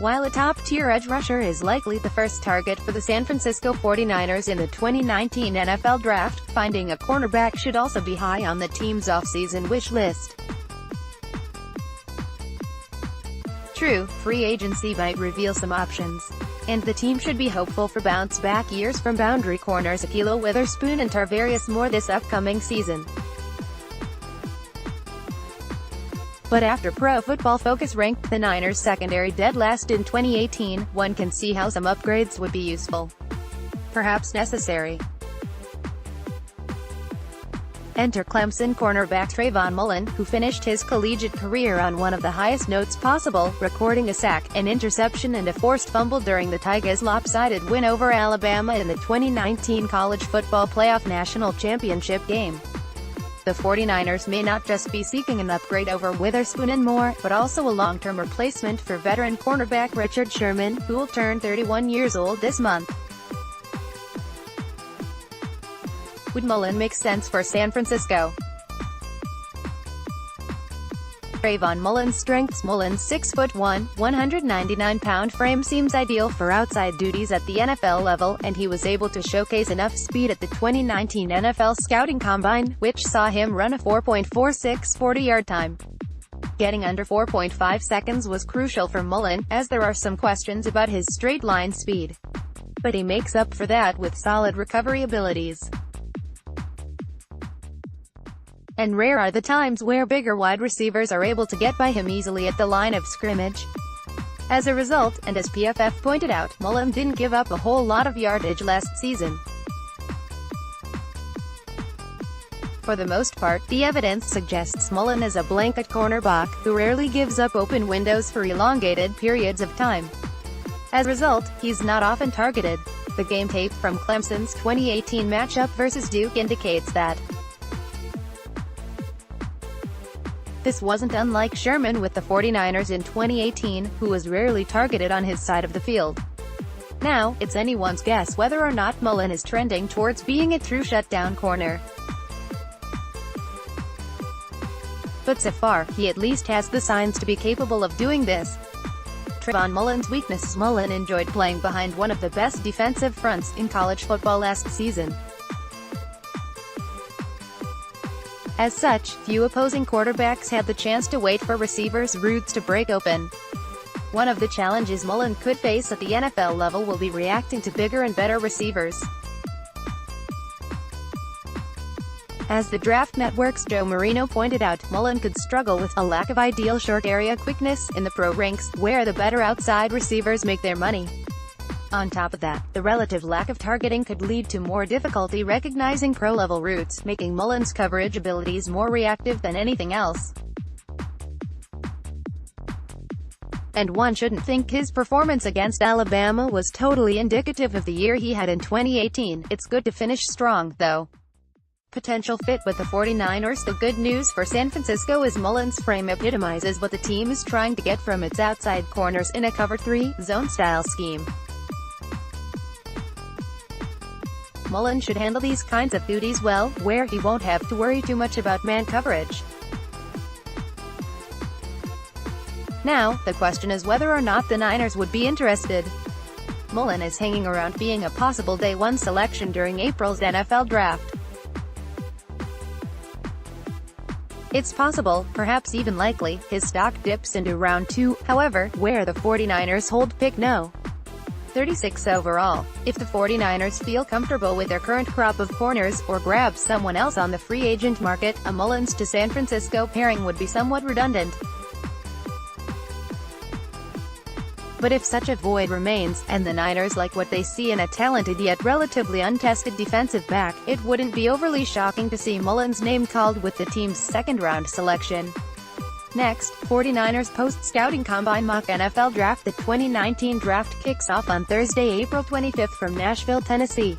while a top-tier edge rusher is likely the first target for the San Francisco 49ers in the 2019 NFL Draft, finding a cornerback should also be high on the team's offseason wish list. True, free agency might reveal some options, and the team should be hopeful for bounce-back years from boundary corners Ahkello, Witherspoon and Tarvarius more this upcoming season. But after Pro Football Focus ranked the Niners' secondary dead last in 2018, one can see how some upgrades would be useful. Perhaps necessary. Enter Clemson cornerback Trayvon Mullen, who finished his collegiate career on one of the highest notes possible, recording a sack, an interception and a forced fumble during the Tigers' lopsided win over Alabama in the 2019 College Football Playoff National Championship game. The 49ers may not just be seeking an upgrade over Witherspoon and Moore, but also a long-term replacement for veteran cornerback Richard Sherman, who will turn 31 years old this month. Would Mullen make sense for San Francisco? Trayvon Mullen's strengths. Mullen's 6'1", 199-pound frame seems ideal for outside duties at the NFL level, and he was able to showcase enough speed at the 2019 NFL Scouting Combine, which saw him run a 4.46 40-yard time. Getting under 4.5 seconds was crucial for Mullen, as there are some questions about his straight-line speed. But he makes up for that with solid recovery abilities. And rare are the times where bigger wide receivers are able to get by him easily at the line of scrimmage. As a result, and as PFF pointed out, Mullen didn't give up a whole lot of yardage last season. For the most part, the evidence suggests Mullen is a blanket cornerback, who rarely gives up open windows for elongated periods of time. As a result, he's not often targeted. The game tape from Clemson's 2018 matchup versus Duke indicates that. This wasn't unlike Sherman with the 49ers in 2018, who was rarely targeted on his side of the field. Now, it's anyone's guess whether or not Mullen is trending towards being a true shutdown corner. But so far, he at least has the signs to be capable of doing this. Trayvon Mullen's weakness. Mullen enjoyed playing behind one of the best defensive fronts in college football last season. As such, few opposing quarterbacks had the chance to wait for receivers' routes to break open. One of the challenges Mullen could face at the NFL level will be reacting to bigger and better receivers. As the Draft Network's Joe Marino pointed out, Mullen could struggle with a lack of ideal short area quickness in the pro ranks, where the better outside receivers make their money. On top of that, the relative lack of targeting could lead to more difficulty recognizing pro-level routes, making Mullen's coverage abilities more reactive than anything else. And one shouldn't think his performance against Alabama was totally indicative of the year he had in 2018. It's good to finish strong, though. Potential fit with the 49ers. The good news for San Francisco is Mullen's frame epitomizes what the team is trying to get from its outside corners in a cover 3 zone-style scheme. Mullen should handle these kinds of duties well, where he won't have to worry too much about man coverage. Now, the question is whether or not the Niners would be interested. Mullen is hanging around being a possible Day 1 selection during April's NFL Draft. It's possible, perhaps even likely, his stock dips into round 2, however, where the 49ers hold pick no. 36 overall. If the 49ers feel comfortable with their current crop of corners, or grab someone else on the free agent market, a Mullens to San Francisco pairing would be somewhat redundant. But if such a void remains, and the Niners like what they see in a talented yet relatively untested defensive back, it wouldn't be overly shocking to see Mullens' name called with the team's second-round selection. Next, 49ers post-scouting combine mock NFL draft. The 2019 draft kicks off on Thursday, April 25th from Nashville, Tennessee.